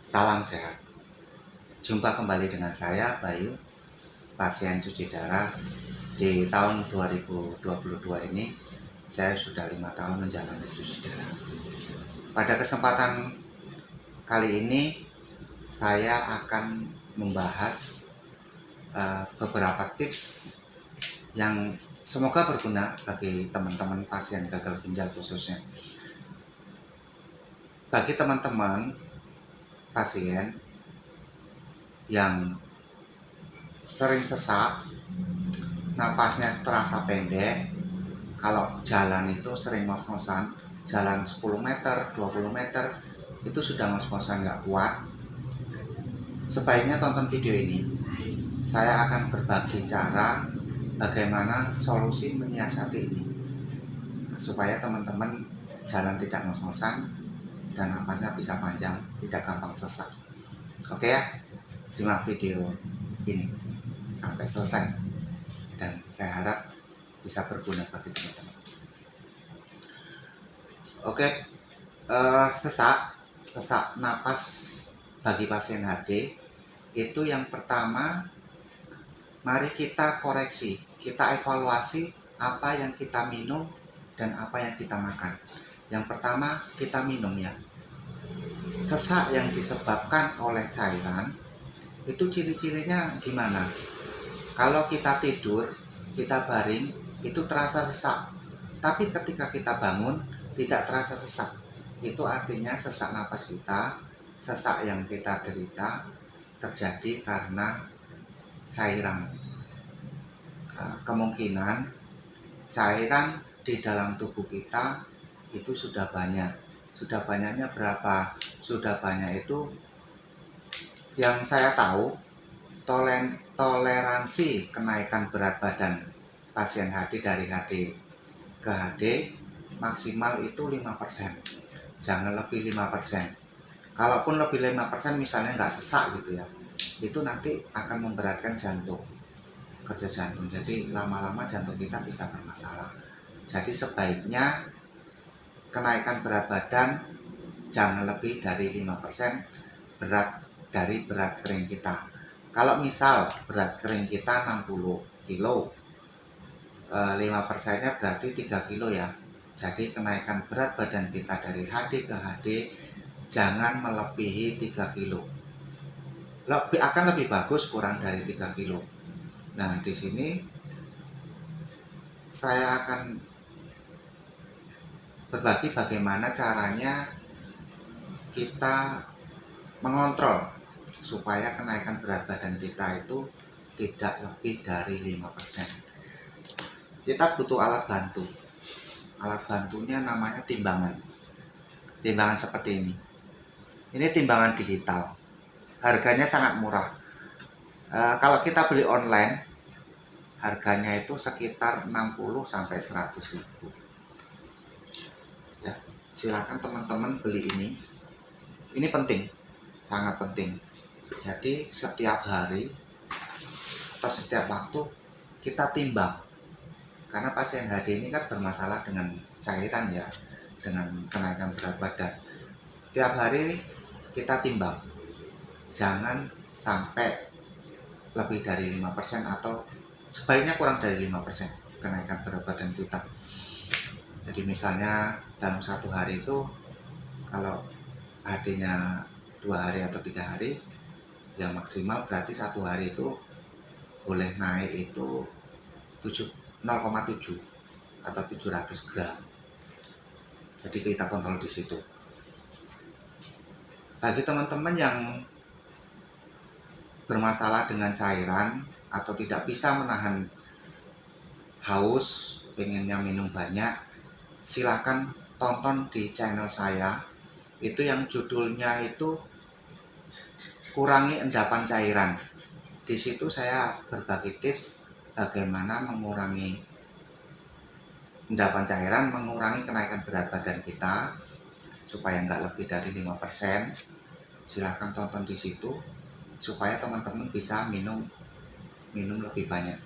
Salam sehat. Jumpa kembali dengan saya, Bayu, pasien cuci darah. Di tahun 2022 ini, saya sudah 5 tahun menjalani cuci darah. Pada kesempatan kali ini, saya akan membahas beberapa tips yang semoga berguna bagi teman-teman pasien gagal ginjal khususnya. Bagi teman-teman pasien yang sering sesak, napasnya terasa pendek, kalau jalan itu sering ngos-ngosan, jalan 10 meter, 20 meter, itu sudah ngos-ngosan nggak kuat, sebaiknya tonton video ini. Saya akan berbagi cara bagaimana solusi menyiasati ini, supaya teman-teman jalan tidak ngos-ngosan dan napasnya bisa panjang, tidak gampang sesak. Oke ya, simak video ini sampai selesai dan saya harap bisa berguna bagi teman-teman. Oke, sesak napas bagi pasien HD itu yang pertama, mari kita koreksi, kita evaluasi apa yang kita minum dan apa yang kita makan. Yang pertama, kita minum ya. Sesak yang disebabkan oleh cairan itu ciri-cirinya gimana? Kalau kita tidur, kita baring, itu terasa sesak. Tapi ketika kita bangun, tidak terasa sesak. Itu artinya sesak napas kita, sesak yang kita derita terjadi karena cairan. Kemungkinan cairan di dalam tubuh kita itu sudah banyak. Sudah banyaknya berapa? Sudah banyak itu yang saya tahu, toleransi kenaikan berat badan pasien HD dari HD ke HD maksimal itu 5%. Jangan lebih 5%. Kalaupun lebih 5%, misalnya nggak sesak gitu ya, itu nanti akan memberatkan jantung, kerja jantung. Jadi lama-lama jantung kita bisa bermasalah. Jadi sebaiknya kenaikan berat badan jangan lebih dari 5% dari berat kering kita. Kalau misal berat kering kita 60 kilo, 5%-nya berarti 3 kilo ya. Jadi kenaikan berat badan kita dari HD ke HD jangan melebihi 3 kilo. Akan lebih bagus kurang dari 3 kilo. Nah, di sini saya akan berbagi bagaimana caranya kita mengontrol supaya kenaikan berat badan kita itu tidak lebih dari 5%. Kita butuh alat bantu. Alat bantunya namanya timbangan. Timbangan seperti ini. Ini timbangan digital. Harganya sangat murah. Kalau kita beli online, harganya itu sekitar 60 sampai 100 ribu. Ya, silakan teman-teman beli ini. Ini penting, sangat penting. Jadi setiap hari atau setiap waktu kita timbang. Karena pasien HD ini kan bermasalah dengan cairan ya, dengan kenaikan berat badan. Tiap hari kita timbang. Jangan sampai lebih dari 5% atau sebaiknya kurang dari 5% kenaikan berat badan kita. Jadi misalnya dalam satu hari itu kalau HD-nya 2 hari atau 3 hari, yang maksimal berarti satu hari itu boleh naik itu 0,7 atau 700 gram. Jadi kita kontrol di situ. Bagi teman-teman yang bermasalah dengan cairan atau tidak bisa menahan haus, pengennya minum banyak, silakan tonton di channel saya. Itu yang judulnya itu kurangi endapan cairan. Di situ saya berbagi tips bagaimana mengurangi endapan cairan, mengurangi kenaikan berat badan kita supaya nggak lebih dari 5%. Silahkan tonton di situ supaya teman-teman bisa minum lebih banyak.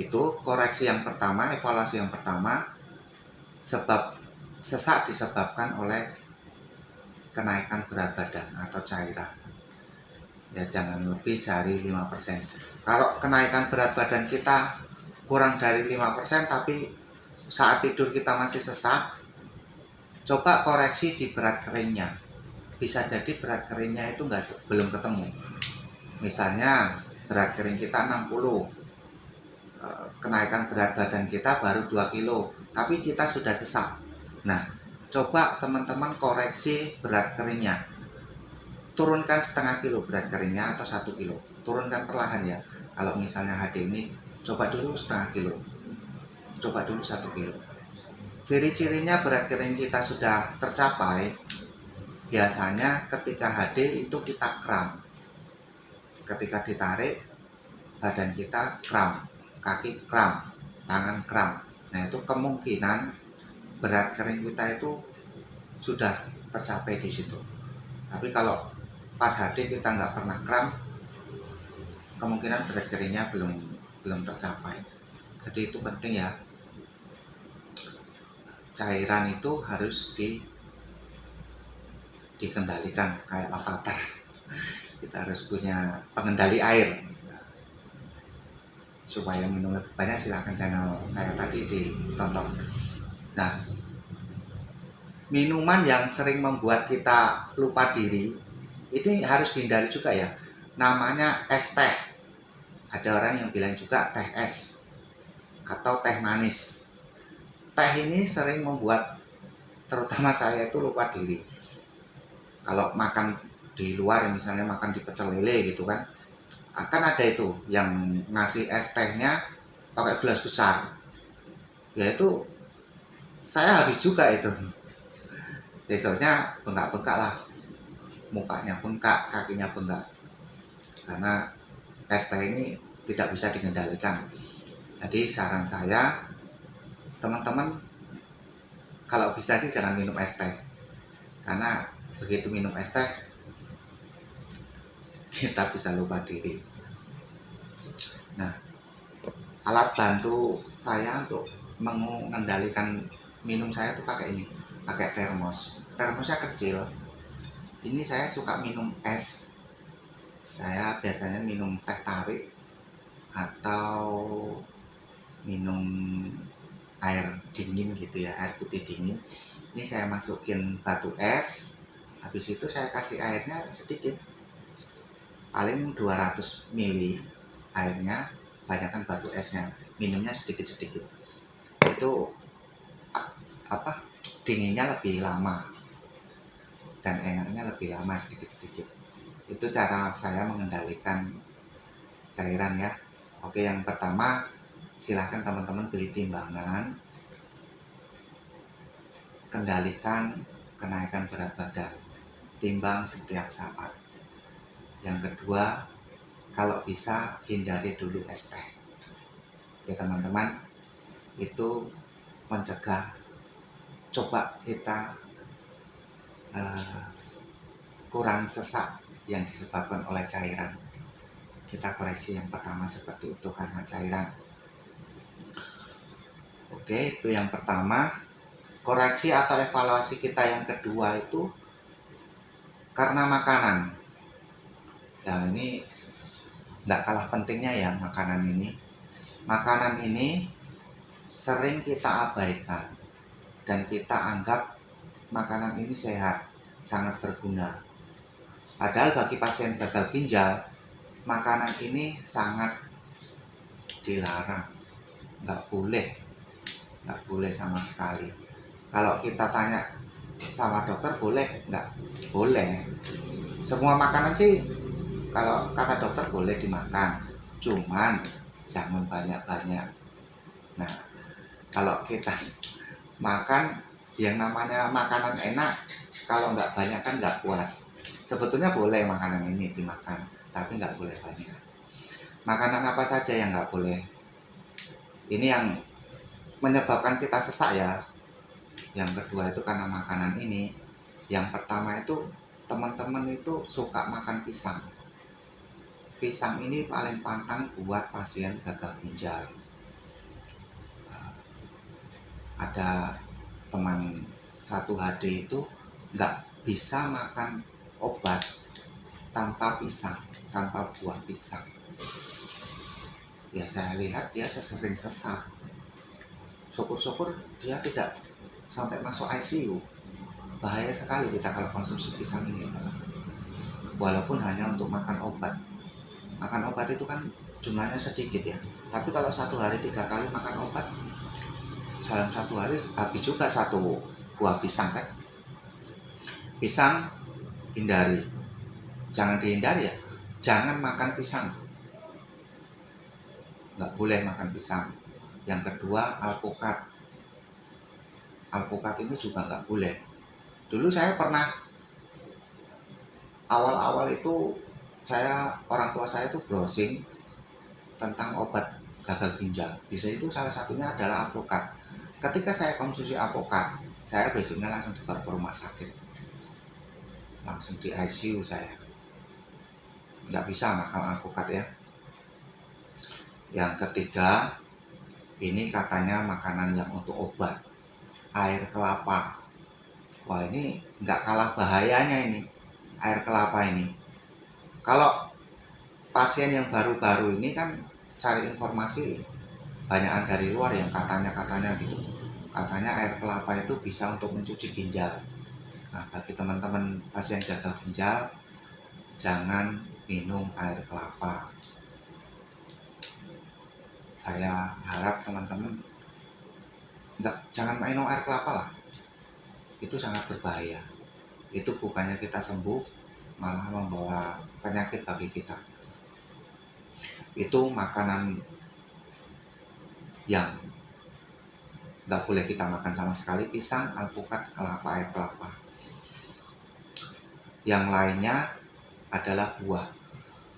Itu koreksi yang pertama, evaluasi yang pertama. Sebab sesak disebabkan oleh kenaikan berat badan. jangan lebih dari 5%. Kalau kenaikan berat badan kita kurang dari 5% tapi saat tidur kita masih sesak, coba koreksi di berat keringnya. Bisa jadi berat keringnya itu belum ketemu. Misalnya berat kering kita 60, kenaikan berat badan kita baru 2 kilo, tapi kita sudah sesak. Nah, coba teman-teman koreksi berat keringnya. Turunkan setengah kilo berat keringnya atau 1 kilo. Turunkan perlahan ya. Kalau misalnya HD ini, coba dulu setengah kilo. Coba dulu 1 kilo. Ciri-cirinya berat kering kita sudah tercapai, biasanya ketika HD itu kita kram. Ketika ditarik, badan kita kram, kaki kram, tangan kram. Nah, itu kemungkinan berat kering kita itu sudah tercapai di situ. Tapi kalau pas HD kita nggak pernah kram, kemungkinan berat keringnya belum tercapai. Jadi itu penting ya. Cairan itu harus dikendalikan kayak avatar. Kita harus punya pengendali air. Supaya minum lebih banyak, silahkan channel saya tadi ditonton. Nah, minuman yang sering membuat kita lupa diri ini harus dihindari juga ya. Namanya es teh. Ada orang yang bilang juga teh es atau teh manis. Teh ini sering membuat terutama saya itu lupa diri. Kalau makan di luar, misalnya makan di pecel lele gitu kan, akan ada itu yang ngasih es tehnya pakai gelas besar, ya itu saya habis juga itu. Besoknya bengkak-bengkak lah, mukanya bengkak, kakinya bengkak, karena es teh ini tidak bisa dikendalikan. Jadi saran saya, teman-teman kalau bisa sih jangan minum es teh, karena begitu minum es teh kita bisa lupa diri. Nah, alat bantu saya untuk mengendalikan minum saya itu pakai ini, pakai termos. Termosnya kecil. Ini saya suka minum es. Saya biasanya minum teh tarik atau minum air dingin gitu ya, air putih dingin. Ini saya masukin batu es. Habis itu saya kasih airnya sedikit, paling 200 ml airnya, banyakkan batu esnya, minumnya sedikit-sedikit. Itu dinginnya lebih lama dan enaknya lebih lama, sedikit-sedikit. Itu cara saya mengendalikan cairan ya. Oke, yang pertama silahkan teman-teman beli timbangan, kendalikan kenaikan berat badan, timbang setiap saat. Yang kedua, kalau bisa hindari dulu es teh. Oke teman-teman, itu mencegah. Coba kita kurang sesak yang disebabkan oleh cairan. Kita koreksi yang pertama seperti itu, karena cairan. Oke, itu yang pertama. Koreksi atau evaluasi kita yang kedua itu karena makanan. Ya, ini nggak kalah pentingnya ya makanan ini. Makanan ini sering kita abaikan dan kita anggap makanan ini sehat, sangat berguna. Padahal bagi pasien gagal ginjal, makanan ini sangat dilarang, nggak boleh sama sekali. Kalau kita tanya sama dokter boleh nggak? Boleh. Semua makanan sih kalau kata dokter boleh dimakan, cuman jangan banyak-banyak. Nah, kalau kita makan yang namanya makanan enak, kalau nggak banyak kan nggak puas. Sebetulnya boleh makanan ini dimakan, tapi nggak boleh banyak. Makanan apa saja yang nggak boleh? Ini yang menyebabkan kita sesak ya. Yang kedua itu karena makanan ini. Yang pertama itu teman-teman itu suka makan pisang. Pisang ini paling pantang buat pasien gagal ginjal. Ada teman satu HD itu nggak bisa makan obat tanpa pisang. tanpa buah pisang. Ya saya lihat dia sesering sesak. Syukur-syukur dia tidak sampai masuk ICU. Bahaya sekali kita kalau konsumsi pisang ini, teman-teman. Walaupun hanya untuk makan obat. Makan obat itu kan jumlahnya sedikit ya. Tapi kalau 1 hari 3 kali makan obat, dalam 1 hari habis juga 1 buah pisang kan. Pisang hindari. Jangan dihindari ya. Jangan makan pisang. Nggak boleh makan pisang. Yang kedua, alpukat. Alpukat ini juga nggak boleh. Dulu saya pernah, awal-awal itu orang tua saya itu browsing tentang obat gagal ginjal. Di situ salah satunya adalah alpukat. Ketika saya konsumsi alpukat, saya besoknya langsung dibawa ke rumah sakit. Langsung di ICU saya. Nggak bisa makan alpukat ya. Yang ketiga, ini katanya makanan yang untuk obat, air kelapa. Wah, ini nggak kalah bahayanya ini, air kelapa ini. Kalau pasien yang baru-baru ini kan cari informasi banyakan dari luar yang katanya gitu. Katanya air kelapa itu bisa untuk mencuci ginjal. Nah, bagi teman-teman pasien gagal ginjal, jangan minum air kelapa. Saya harap teman-teman jangan minum air kelapa lah. Itu sangat berbahaya. Itu bukannya kita sembuh, malah membawa penyakit bagi kita. Itu makanan yang nggak boleh kita makan sama sekali, pisang, alpukat, kelapa, air kelapa. Yang lainnya adalah buah.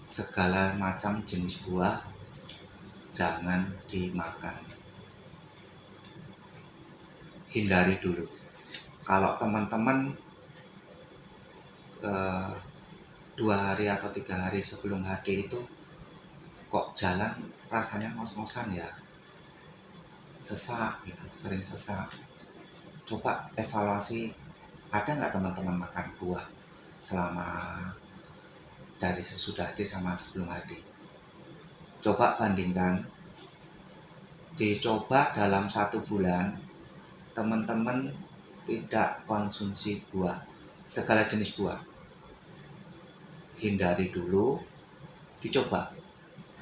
Segala macam jenis buah jangan dimakan. Hindari dulu. Kalau teman-teman 2 hari atau 3 hari sebelum HD itu kok jalan rasanya ngos-ngosan ya, sesak gitu, sering sesak. Coba evaluasi, ada nggak teman-teman makan buah selama dari sesudah HD sama sebelum HD? Coba bandingkan, dicoba dalam 1 bulan teman-teman tidak konsumsi buah, segala jenis buah. Hindari dulu, dicoba.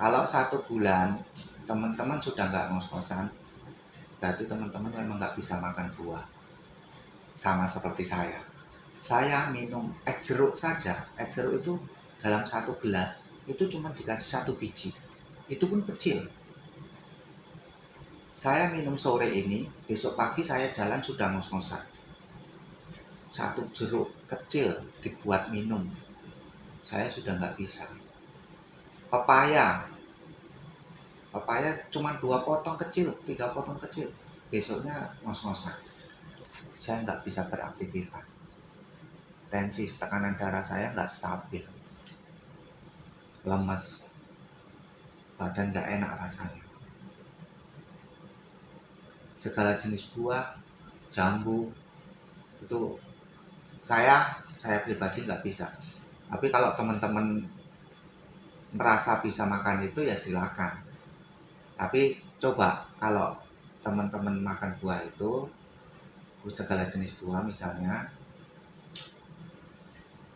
Kalau 1 bulan teman-teman sudah nggak ngos-ngosan, berarti teman-teman memang nggak bisa makan buah. Sama seperti saya minum es jeruk saja. Es jeruk itu dalam 1 gelas itu cuma dikasih 1 biji, itu pun kecil. Saya minum sore ini, besok pagi saya jalan sudah ngos-ngosan. 1 jeruk kecil dibuat minum, saya sudah nggak bisa. Pepaya cuma 2 potong kecil, 3 potong kecil, besoknya ngos-ngosan. Saya nggak bisa beraktivitas. Tensi tekanan darah saya nggak stabil, lemas, badan nggak enak rasanya. Segala jenis buah, jambu, itu saya pribadi nggak bisa. Tapi kalau teman-teman merasa bisa makan itu ya silakan. Tapi coba kalau teman-teman makan buah itu, segala jenis buah misalnya,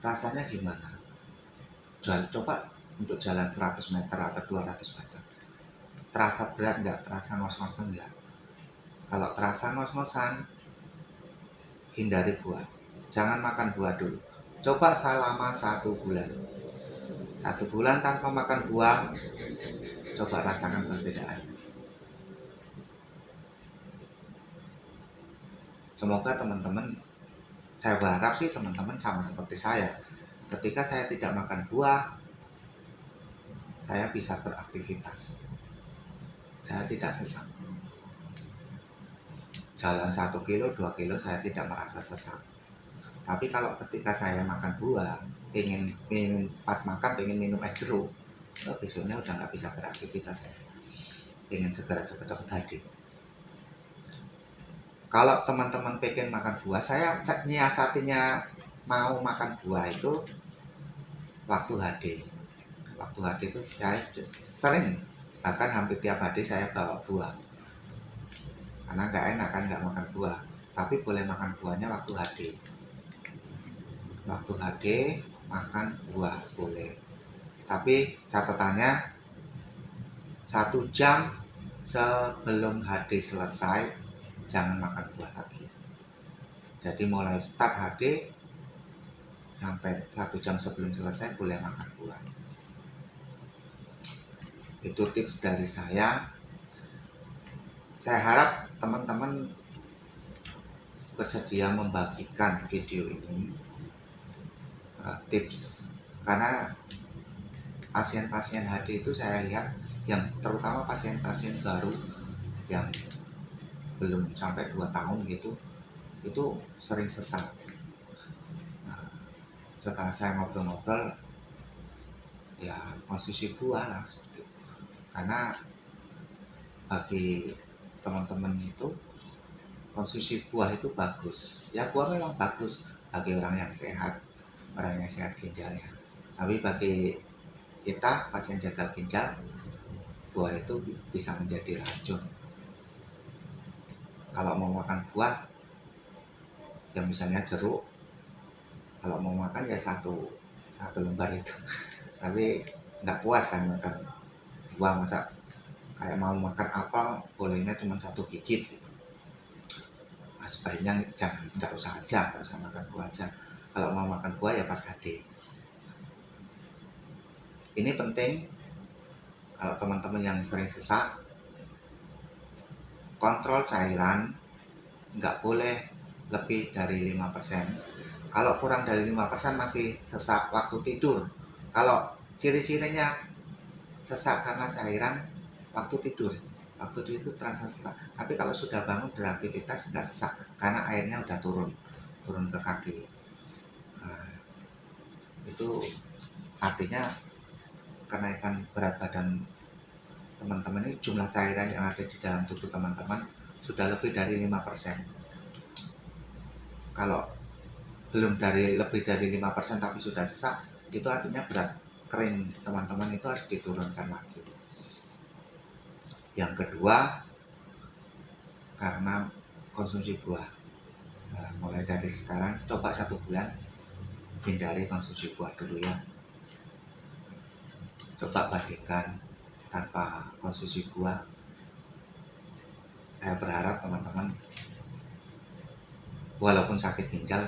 rasanya gimana? Coba untuk jalan 100 meter atau 200 meter. Terasa berat nggak? Terasa ngos-ngosan nggak? Kalau terasa ngos-ngosan, hindari buah. Jangan makan buah dulu. Coba selama 1 bulan. 1 bulan tanpa makan buah, coba rasakan perbedaan. Semoga teman-teman, saya berharap sih teman-teman sama seperti saya. Ketika saya tidak makan buah, saya bisa beraktivitas. Saya tidak sesak. Jalan 1 kilo, 2 kilo saya tidak merasa sesak. Tapi kalau ketika saya makan buah, pas makan pengen minum es jeruk, besoknya udah nggak bisa beraktivitas saya. Pengen segera cepet-cepet hadir. Kalau teman-teman pengen makan buah, saya nyiasatinya mau makan buah itu waktu HD. waktu HD itu saya sering, bahkan hampir tiap hari saya bawa buah, karena nggak enak kan nggak makan buah. Tapi boleh makan buahnya waktu HD. Waktu HD makan buah boleh, tapi catatannya 1 jam sebelum HD selesai jangan makan buah lagi. Jadi mulai start HD sampai 1 jam sebelum selesai boleh makan buah. Itu tips dari saya. Saya harap teman-teman bersedia membagikan video ini, tips, karena pasien-pasien HD itu saya lihat, yang terutama pasien-pasien baru yang belum sampai 2 tahun gitu, itu sering sesak. Nah, setelah saya ngobrol-ngobrol, ya konsumsi buah lah seperti itu. Karena bagi teman-teman itu konsumsi buah itu bagus. Ya buah memang bagus bagi orang yang sehat ginjalnya. Tapi bagi kita pasien gagal ginjal, buah itu bisa menjadi racun. Kalau mau makan buah, yang misalnya jeruk, kalau mau makan ya satu lembar itu. Tapi nggak puas kan makan buah, masa kayak mau makan apel bolehnya cuma 1 gigit gitu. Nah, sebaiknya nggak usah makan buah aja. Kalau mau makan buah ya pas HD. Ini penting kalau teman-teman yang sering sesak, kontrol cairan nggak boleh lebih dari 5%. Kalau kurang dari 5% masih sesak waktu tidur. Kalau ciri-cirinya sesak karena cairan waktu tidur itu terasa sesak. Tapi kalau sudah bangun beraktivitas nggak sesak karena airnya udah turun ke kaki. Nah, itu artinya kenaikan berat badan teman-teman ini, jumlah cairan yang ada di dalam tubuh teman-teman sudah lebih dari 5%. Kalau belum lebih dari 5% tapi sudah sesak, itu artinya berat kering teman-teman itu harus diturunkan lagi. Yang kedua, karena konsumsi buah. Nah, mulai dari sekarang coba 1 bulan hindari konsumsi buah dulu ya. Coba bandingkan tanpa konsumsi buah. Saya berharap teman-teman walaupun sakit ginjal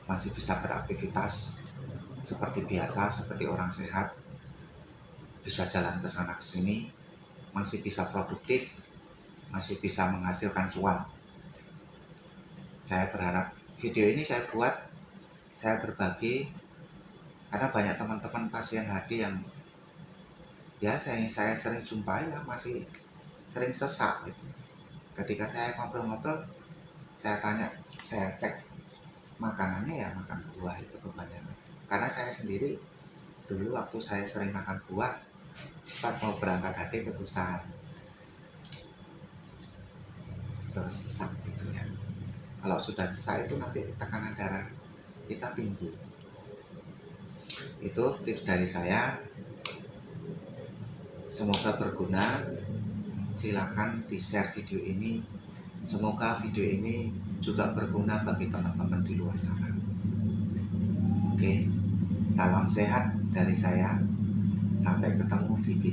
masih bisa beraktivitas seperti biasa, seperti orang sehat, bisa jalan ke sana ke sini, masih bisa produktif, masih bisa menghasilkan cuan. Saya berharap video ini saya berbagi karena banyak teman-teman pasien HD yang ya saya sering jumpai ya masih sering sesak gitu. Ketika saya ngobrol-ngobrol, saya tanya, saya cek makanannya ya makan buah itu kebanyakan. Karena saya sendiri dulu waktu saya sering makan buah, pas mau berangkat HD kesusahan, sesak gitu ya. Kalau sudah sesak itu nanti tekanan darah kita tinggi. Itu tips dari saya, semoga berguna. Silakan di share video ini, semoga video ini juga berguna bagi teman-teman di luar sana. Oke, salam sehat dari saya, sampai ketemu di video